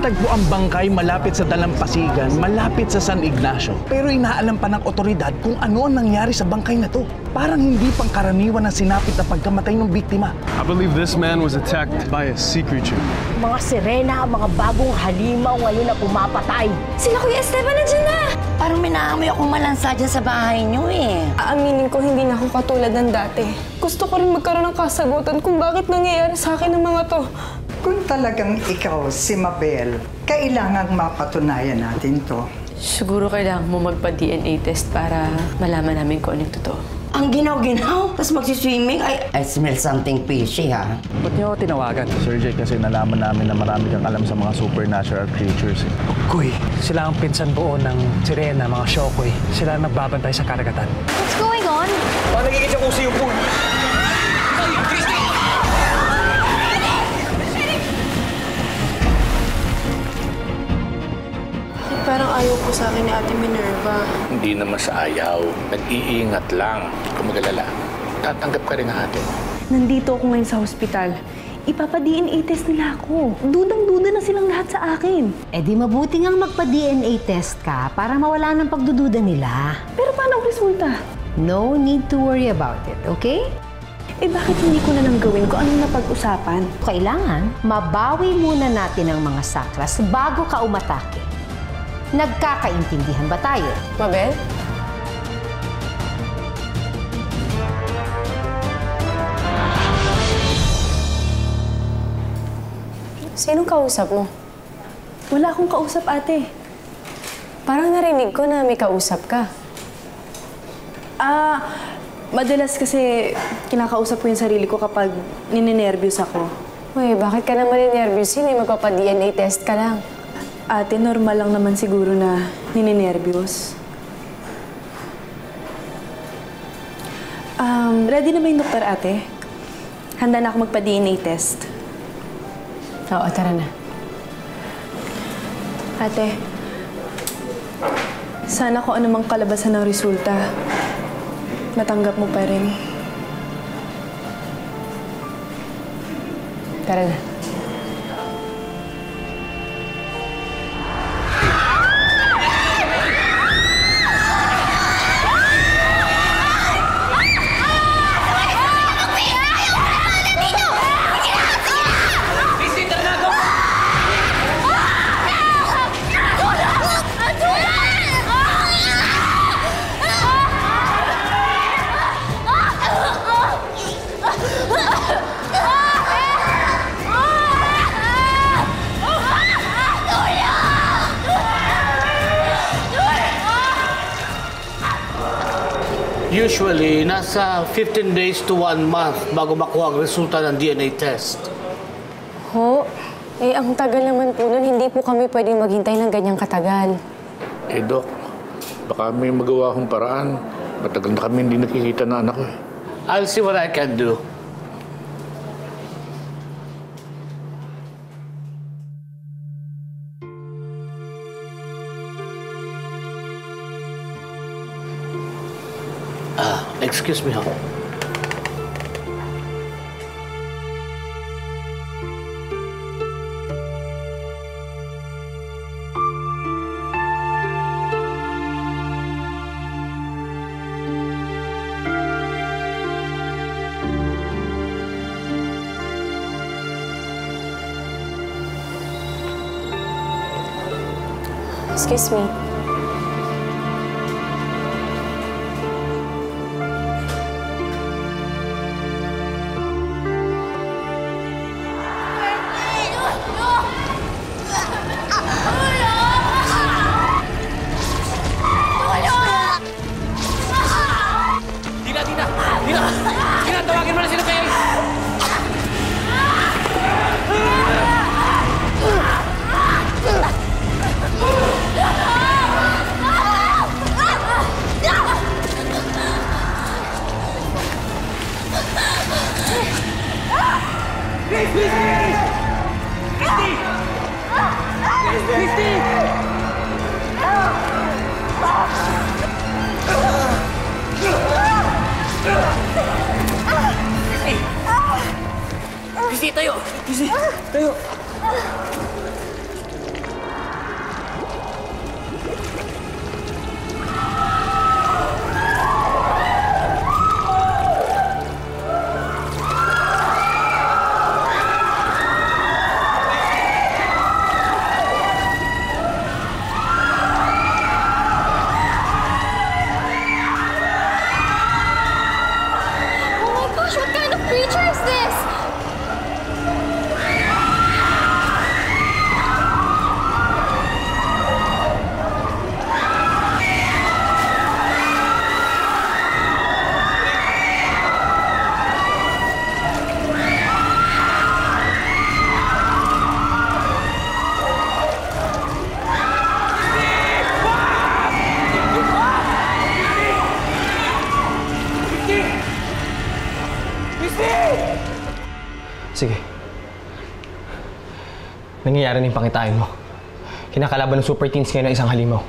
Natagpo ang bangkay malapit sa Dalampasigan, malapit sa San Ignacio. Pero inaalam pa ng otoridad kung ano ang nangyari sa bangkay na to. Parang hindi pangkaraniwan ang sinapit na pagkamatay ng biktima. I believe this man was attacked by a sea creature. Mga sirena, mga bagong halimaw ngayon na pumapatay. Sila Kuya Esteban nandiyan na! Parang may naamoy akong malansa dyan sa bahay niyo eh. Aaminin ko, hindi na ako katulad ng dati. Gusto ko rin magkaroon ng kasagutan kung bakit nangyayari sa akin ng mga to. Kung talagang ikaw si Mabel, kailangang mapatunayan natin to. Siguro kailangan mo magpa-DNA test para malaman namin kung anong totoo. Ang ginaw-ginaw, tapos magsiswimming, I smell something fishy ha. Ba't niyo ako tinawagan? Sir Jake, kasi nalaman namin na marami kang alam sa mga supernatural creatures. Kuy, sila ang pinsan buo ng sirena, mga shokoy. Sila ang nagbabantay sa karagatan. What's going on? Paano nagiging siya kung siyo po? Parang ayaw po sa akin ni Ate Minerva. Hindi naman sa ayaw. Nag-iingat lang. Kung mag-alala, tatanggap ka rin ng ate mo. Nandito ako ngayon sa hospital. Ipapa-DNA test nila ako. Dudang-duda na silang lahat sa akin. Eh di mabuti ngang magpa-DNA test ka para mawala ng pagdududa nila. Pero paano ang resulta? No need to worry about it, okay? Eh bakit hindi ko na lang gawin kung anong napag-usapan? Kailangan mabawi muna natin ang mga sakras bago ka umatake. Nagkakaintindihan ba tayo? Mabel? Sinong kausap mo? Wala akong kausap, ate. Parang narinig ko na may kausap ka. Madalas kasi kinakausap ko yung sarili ko kapag ninenervyos ako. Uy, bakit ka naman ninervyos yun? Magpapa-DNA test ka lang. Ate, normal lang naman siguro na ninenervyos. Ready na ba yung doktor, ate? Handa na ako magpa-DNA test. Oo, tara na. Ate, sana kung anumang kalabasan ng resulta, matanggap mo pa rin. Tara na. Usually, nasa 15 days to 1 month bago makuha ang resulta ng DNA test. Ho? Eh, ang tagal naman po nun. Hindi po kami pwedeng maghintay ng ganyang katagal. Eh, Dok, baka may magawa akong paraan. Matagal na kami hindi nakikita na anak ko eh. I'll see what I can do. Excuse me, ho. Excuse me. Dina, tawagin mo na sila kayo! Christy, tayo! Christy, tayo! Sige. Nangyayari na yung pangitain mo. Kinakalaban ng super teens ngayon ng isang halimaw.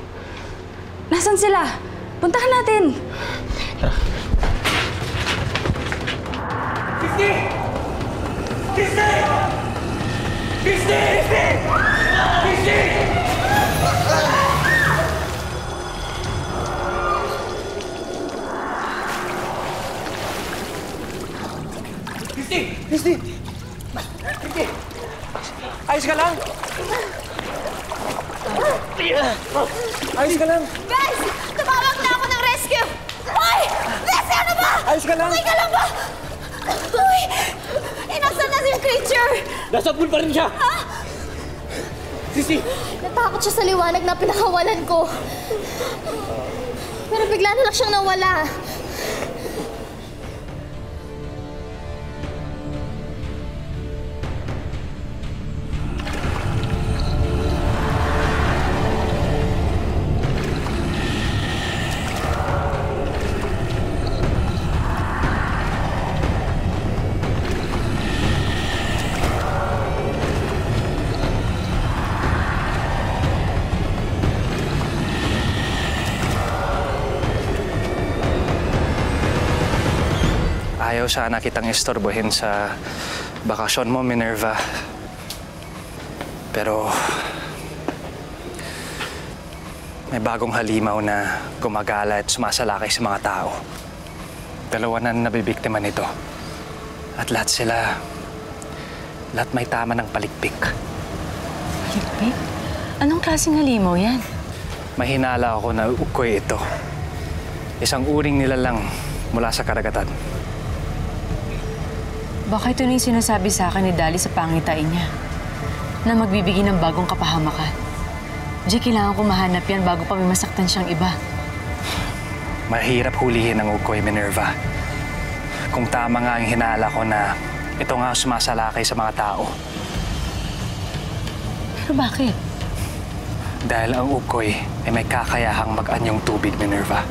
Nasaan sila? Puntahan natin! Tara. Christy! Christy! Christy! Christy! Christy! Christy! Christy! Ayos ka lang? Ayos ka lang? Guys! Tumawag na ako ng rescue! Hoy! Leslie, ano ba? Ayos ka lang? Okay ka lang ba? Uy! Inasan na yung creature! Nasa pool pa rin siya! Ha? Sisi! Natakot siya sa liwanag na pinakawalan ko. Pero bigla na lang siyang nawala. Ayaw sana kitang istorbohin sa bakasyon mo, Minerva. Pero may bagong halimaw na gumagala at sumasalakay sa mga tao. 2 na nabibiktima nito. At lahat may tama ng palikpik. Palikpik? Anong klaseng halimaw yan? Mahinala ako na ukoy ito. Isang uring nilalang mula sa karagatan. Baka ito na yung sinasabi sa akin ni Dali sa pangitain niya na magbibigay ng bagong kapahamakan. Di, kailangan ko mahanap yan bago pa may masaktan siyang iba. Mahirap hulihin ang ukoy, Minerva. Kung tama nga ang hinala ko na ito nga sumasalakay sa mga tao. Pero bakit? Dahil ang ukoy ay may kakayahang mag-anyong tubig, Minerva.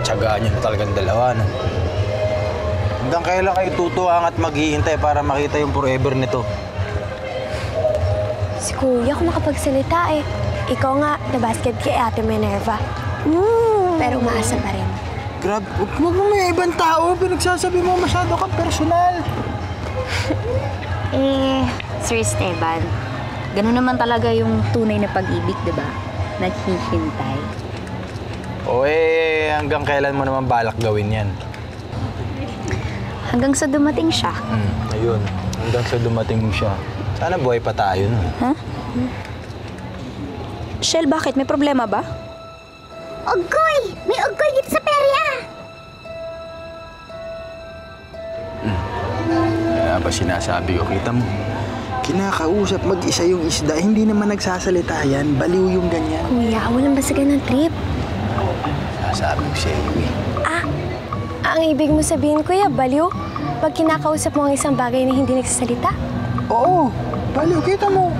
Tsagaan nyo talagang dalawa, no? Hanggang kailan kayo tutuwang at maghihintay para makita yung forever nito? Si Kuya kung makapagsalita eh. Ikaw nga, nabasket kay Ate Minerva. Pero umaasa pa rin. Grab, huwag mo may ibang tao. Pinagsasabi mo masyado kang personal. Sir Esteban, ganun naman talaga yung tunay na pag-ibig, di ba? Naghihintay. O hanggang kailan mo naman balak gawin yan? Hanggang sa dumating siya. Ayun, hanggang sa dumating siya. Sana buhay pa tayo, no? Huh? Shell, bakit? May problema ba? Uggoy! May uggoy dito sa perya! Kaya ba sinasabi ko, kita mo? Kinakausap mag-isa yung isda, hindi naman nagsasalita yan. Baliw yung ganyan. Kuya, walang basagan ng trip. Sabi ko sa iyo eh. Ang ibig mo sabihin, Kuya, baliw? Pag kinakausap mo ang isang bagay na hindi nagsasalita? Oo, baliw. Kita mo.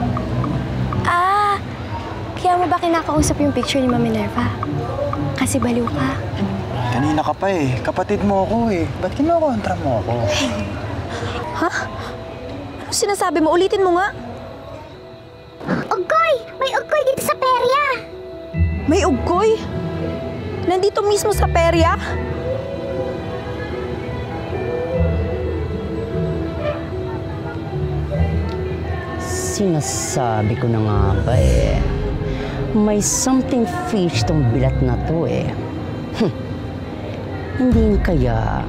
Kaya mo ba kinakausap yung picture ni Mama Minerva? Kasi baliw ka. Kanina ka pa eh. Kapatid mo ako eh. Ba't kinokontra mo ako? Ha? Ano sinasabi mo? Ulitin mo nga. Uggoy! May uggoy dito sa perya! May uggoy? Nandito mismo sa perya? Sinasabi ko na nga ba eh. May something fish tong bilat na to eh. Hindi kaya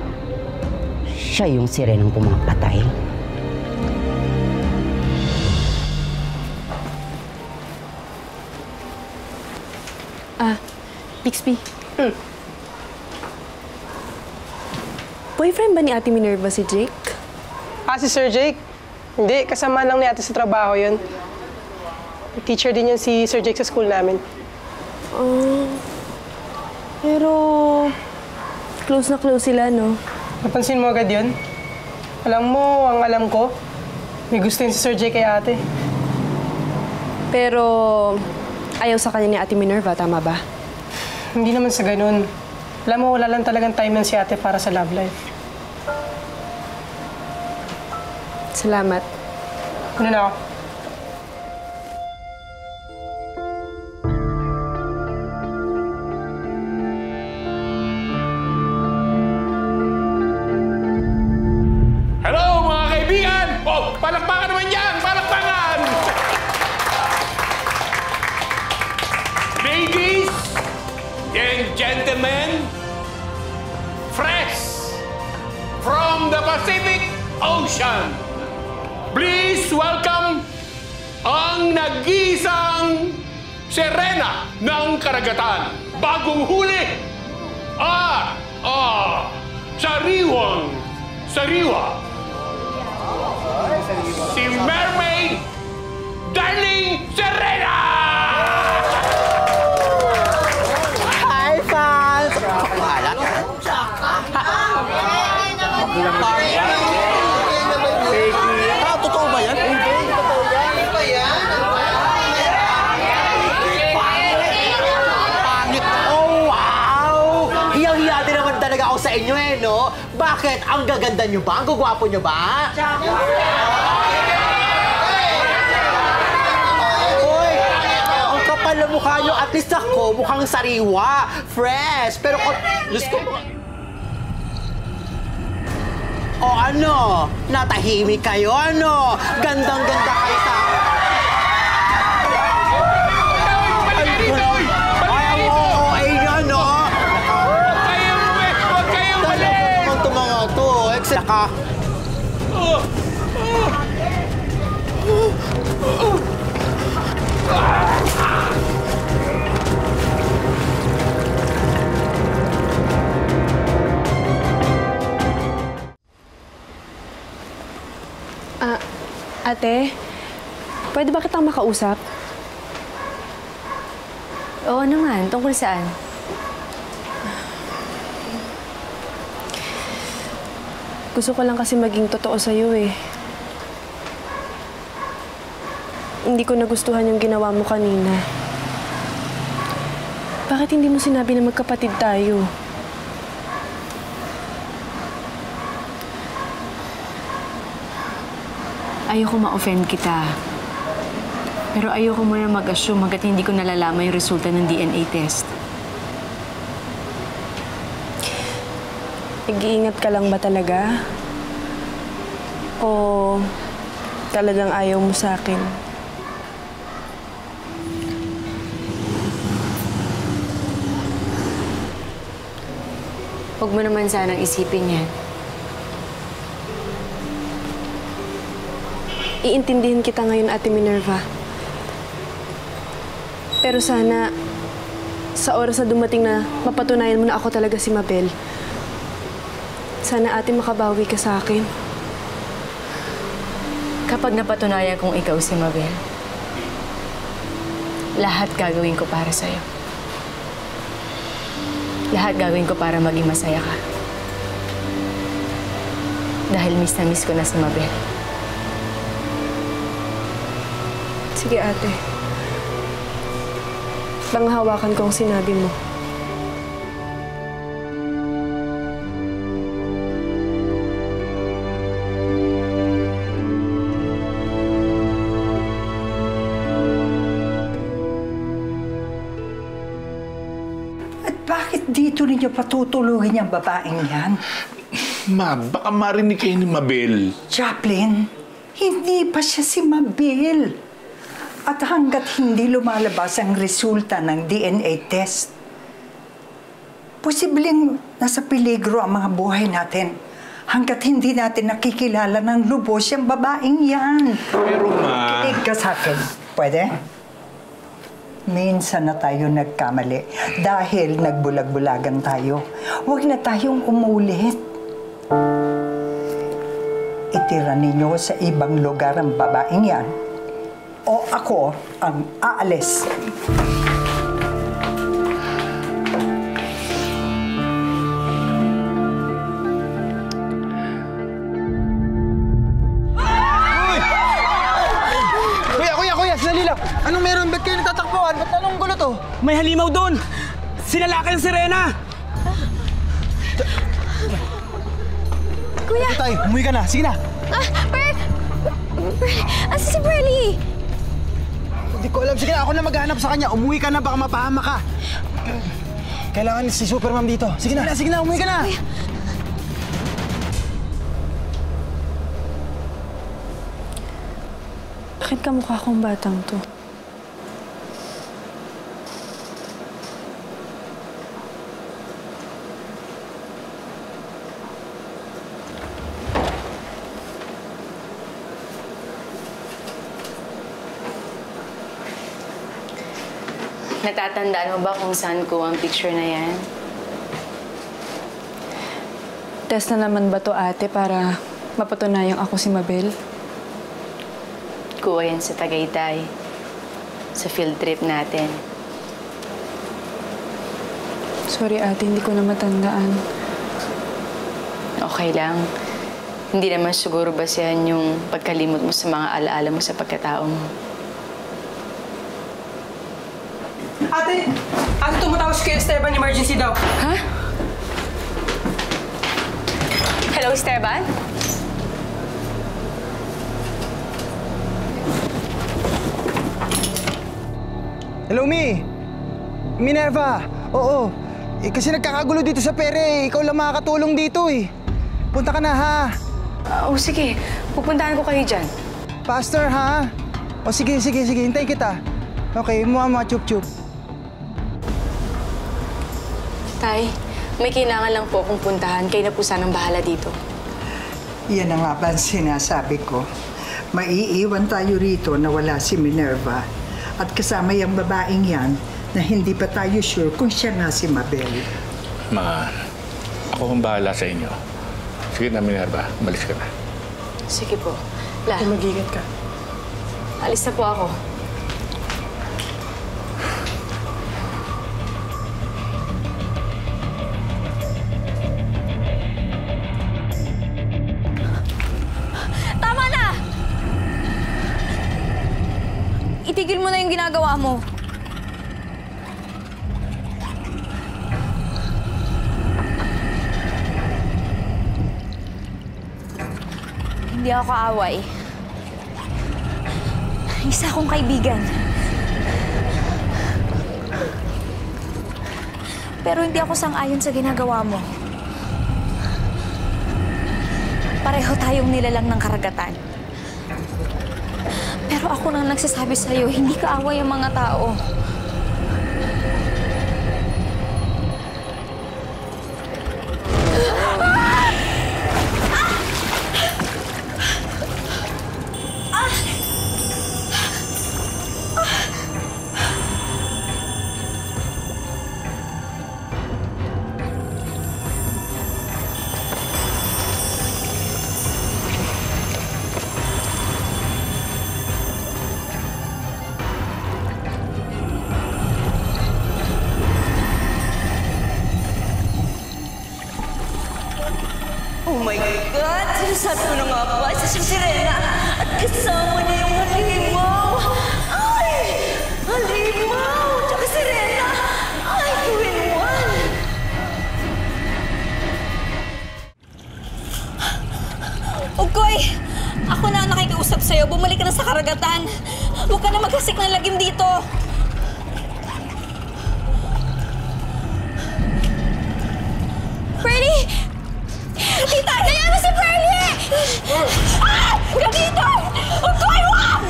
siya yung sirenang pumapatay? Bixby. Boyfriend ba ni Ate Minerva si Jake? Si Sir Jake? Hindi, kasama lang ni ate sa trabaho yun. Teacher din yan si Sir Jake sa school namin. Pero close na close sila, no? Napansin mo agad yun? Alam mo, ang alam ko, may gusto yun si Sir Jake kay ate. Pero ayaw sa kanya ni Ate Minerva, tama ba? Hindi naman sa ganun. Alam mo, wala lang talagang time yan si ate para sa love life. Salamat. Ano na ako? Hello, mga kaibigan! Palakpakan naman yan! Palakpakan! Ladies and gentlemen, fresh from the Pacific Ocean, please welcome ang nag-iisang Sirena ng Karagatan. Bagong huli at sariwa. Si Mermaid Darling Sirena! Hi, fans! Totoo ba yan? Totoo yan? Ano ba yan? Pangit! Oh, wow! Hiyang-hiya din naman talaga ako sa inyo no? Bakit? Ang gaganda nyo ba? Ang gugwapo nyo ba? Hoy! Ang kapal na mukha nyo. At least ako, mukhang sariwa. Fresh. Pero kung... Diyos ko... O ano? Natahimik kayo, ano? Gandang-ganda kayo sa... Ay, ang OOA nyo, no? Huwag kayong mali! Ito mga to. Saka... Ate, pwede ba kitang makausap? Oo naman. Tungkol saan? Gusto ko lang kasi maging totoo sa'yo eh. Hindi ko nagustuhan yung ginawa mo kanina. Bakit hindi mo sinabi na magkapatid tayo? Ayoko ma-offend kita. Pero ayoko muna mag-assume hanggat hindi ko nalalaman yung resulta ng DNA test. Nag-iingat ka lang ba talaga? O talagang ayaw mo sa akin? Huwag mo naman sanang isipin yan. Iintindihin kita ngayon, Ate Minerva. Pero sana, sa oras na dumating na mapatunayan mo na ako talaga si Mabel, sana ate makabawi ka sa akin. Kapag napatunayan kong ikaw si Mabel, lahat gagawin ko para sa'yo. Lahat gagawin ko para maging masaya ka. Dahil miss na miss ko na si Mabel. Sige, ate. Panghawakan ko ang sinabi mo. At bakit dito ninyo patutulugin yung babaeng yan? Ma, baka marinig kayo ni Mabel. Chaplain, hindi pa siya si Mabel. At hanggat hindi lumalabas ang resulta ng DNA test, posibleng nasa peligro ang mga buhay natin. Hanggat hindi natin nakikilala ng lubos yung babaeng yan. Pero ma... Kinig ka sa akin. Pwede? Minsan na tayo nagkamali dahil nagbulag-bulagan tayo. Huwag na tayong umulit. Itira ninyo sa ibang lugar ang babaeng yan o ako ang aalis. Kuya, sandali lang. Anong meron? Ba't kayo natatakbuhan? Ba't anong gulo to? May halimaw doon! Sinalakay ang sirena! Kuya! Tay, umuwi ka na. Sige na. Asa si Pearlie? Hindi ko alam. Sige na, ako na maghahanap sa kanya. Umuwi ka na, baka mapahama ka. Kailangan si Supermom dito. Sige na, umuwi ka na. Kuya. Bakit kamukha kong batang to? Natatandaan mo ba kung saan ko ang picture na yan? Test na naman ba to, ate, para mapatunayang ako si Mabel? Kuha yan sa Tagaytay. Sa field trip natin. Sorry, ate, hindi ko na matandaan. Okay lang. Hindi naman siguro basehan yung pagkalimot mo sa mga alaala mo sa pagkatao mo. Ate! Ate, tumatawag si Esteban. Emergency daw. Ha? Hello, Esteban? Hello, Mi! Minerva! Oo. Kasi nagkakagulo dito sa pere. Ikaw lang makakatulong dito eh. Punta ka na, ha? Sige. Pupuntahan ko kayo dyan. Pastor, ha? Sige. Hintay kita. Okay, mga chup-chup. Tay, may kailangan lang po akong puntahan. Kayo na po sanang bahala dito. Yan ang nga ba ang sinasabi ko. Maiiwan tayo rito na wala si Minerva. At kasama yung babaeng yan na hindi pa tayo sure kung siya nga si Mabel. Ma, ako ang bahala sa inyo. Sige na, Minerva. Malis ka na. Sige po. La. Mag-ingat ka. Alis na po ako. Tama na! Itigil mo na yung ginagawa mo. Hindi ako kaaway. Isa akong kaibigan. Pero hindi ako sang-ayon sa ginagawa mo. Pareho tayong nilalang ng karagatan. Pero ako nang nagsasabi sa'yo, hindi kaaway ang mga tao. Oh my God! Sinasabi ko na nga ba, isa si Sirena at kasama niya yung halimaw! Ay! Halimaw! Tsaka Sirena! Ay, 2 in 1! Ugoy! Ako na ang nakikiusap sa'yo. Bumalik ka na sa karagatan. Huwag ka na maghasik ng lagim dito. Pearlie! Tita, kaya mo si Pearlie! Ah! Ganito! Ugoy, wag!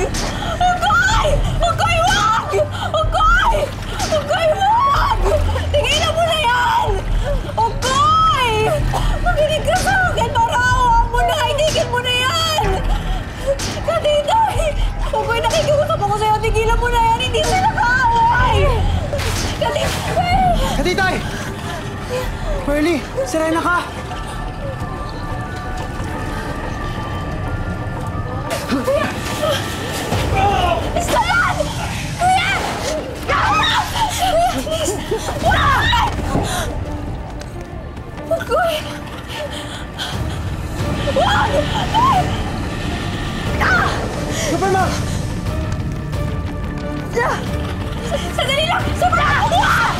Ugoy! Ugoy, wag! Ugoy! Ugoy, wag! Tigilan mo na yan! Ugoy! Makinig ka sa akin para awa mo na! Itigil mo na yan! Ganito! Ugoy, nakikiusap ako sa'yo. Tigilan mo na yan! Hindi sila Pearly! Serena ka! Gusto yan! Kuya! Kuya! Wag! Ugoy! Wag! Superman! Sandali lang! Superman! Wag!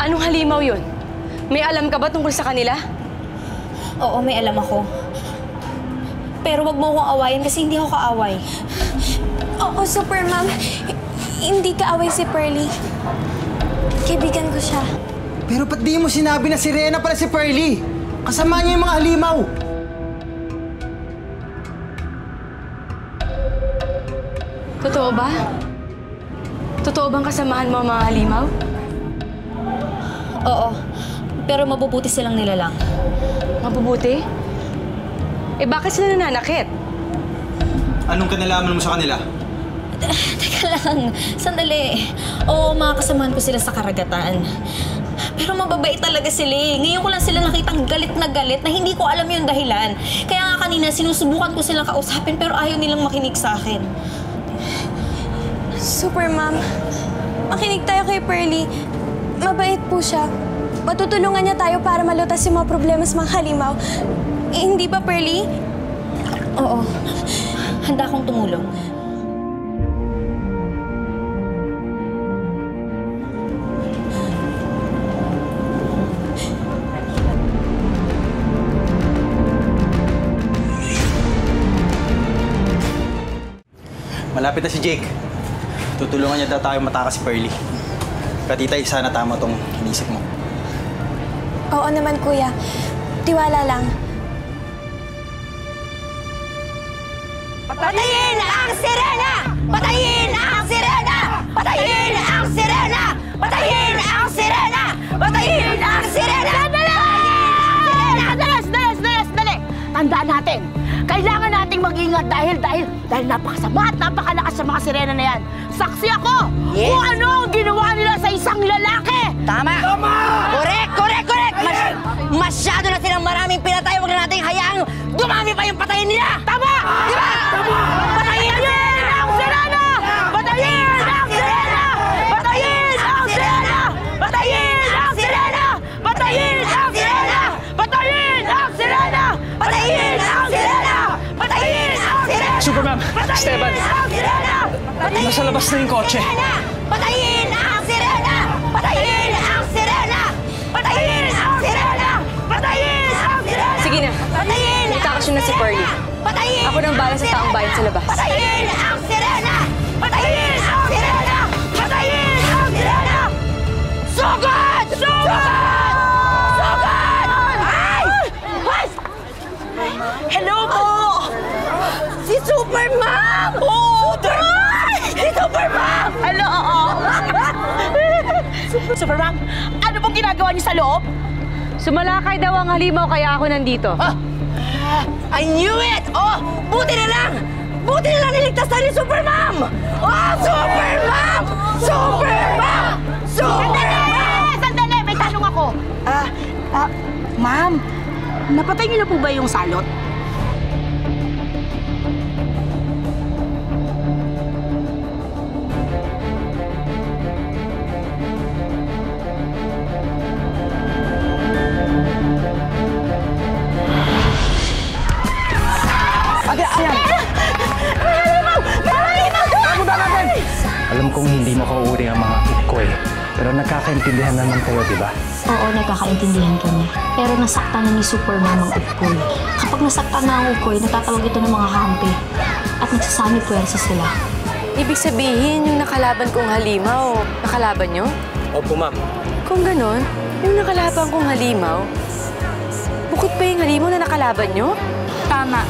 Anong halimaw yun? May alam ka ba tungkol sa kanila? Oo, may alam ako. Pero wag mo akong awayin kasi hindi ako kaaway. Oo, Super Ma'am. Hindi kaaway si Pearly. Kaibigan ko siya. Pero ba't di mo sinabi na si Rena pala si Pearly? Kasama niya yung mga halimaw. Totoo ba? Totoo bang kasamahan mo ang mga halimaw? Oo. Pero mabubuti silang nilalang. Mabubuti? Eh bakit sila nananakit? Anong kanalaman mo sa kanila? Teka lang. Sandali. Oo, mga kasamahan ko sila sa karagatan. Pero mababait talaga sila eh. Ngayon ko lang sila nakitang galit na hindi ko alam yung dahilan. Kaya nga kanina sinusubukan ko silang kausapin pero ayaw nilang makinig sa akin. Super Ma'am, makinig tayo kay Pearly. Mabait po siya. Matutulungan niya tayo para malutas yung mga problema sa mga halimaw. Eh, hindi ba, Pearly? Oo. Handa akong tumulong. Malapit na si Jake. Tutulungan niya daw tayo matakas si Pearly. Katitay, sana tama tong inisip mo. Oo naman, Kuya. Tiwala lang. Patayin ang sirena! Patayin ang sirena! Patayin ang sirena! Patayin ang sirena! Patayin ang sirena! Dali! Tandaan natin, kailangan nating mag-ingat dahil napakasama at napakalakas sa mga sirena na yan. Saksi ako kung ano ang ginawa nila sa isang lalaki! Tama! Correct! Masyado na silang maraming pinatay. Huwag na nating hayaang dumami pa yung patayin nila! Tama! Di ba? Patayin ang sirena! Patayin ang sirena! Patayin ang sirena! Patayin ang sirena! Patayin ang sirena! Patayin ang sirena! Patayin ang sirena! Patayin ang sirena! Superman! Esteban! Nasa labas na yung kotse. Patayin ang sirena! Patayin ang sirena! Patayin ang sirena! Patayin ang sirena! Sige na. Patayin! Itakasyon na si Pearly. Patayin! Ako nang bahala sa taong bayan sa labas. Patayin ang sirena! Patayin ang sirena! Patayin ang sirena! Sugod! Sugod! Sugod! Ay! Hello po! Si Superman! Oh! Si Superman! Hello! Superman, ano pong ginagawa niyo sa loob? Sumalakay daw ang halimaw kaya ako nandito. I knew it! Oh! Buti na lang niligtas tayo ni Superman! Oh! Superman! Superman! Superman! Sandali! May tanong ako. Ma'am, napatay niyo na po ba yung salot? Alam kong hindi mo kauuri ang mga Ukoy, pero nagkakaintindihan naman kayo, di ba? Oo, nagkakaintindihan kami. Pero nasaktan na ni Superman ang Ukoy. Kapag nasaktan na ang Ukoy, natatawag ito ng mga kampi. At nagsasami puwersa sila. Ibig sabihin, yung nakalaban kong halimaw, nakalaban nyo? Opo, ma'am. Kung ganon, yung nakalaban kong halimaw, bukod pa yung halimaw na nakalaban nyo? Tama.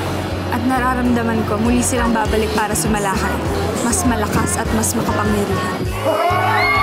At nararamdaman ko, muli silang babalik para sumalakay. Mas malakas at mas makapangyarihan.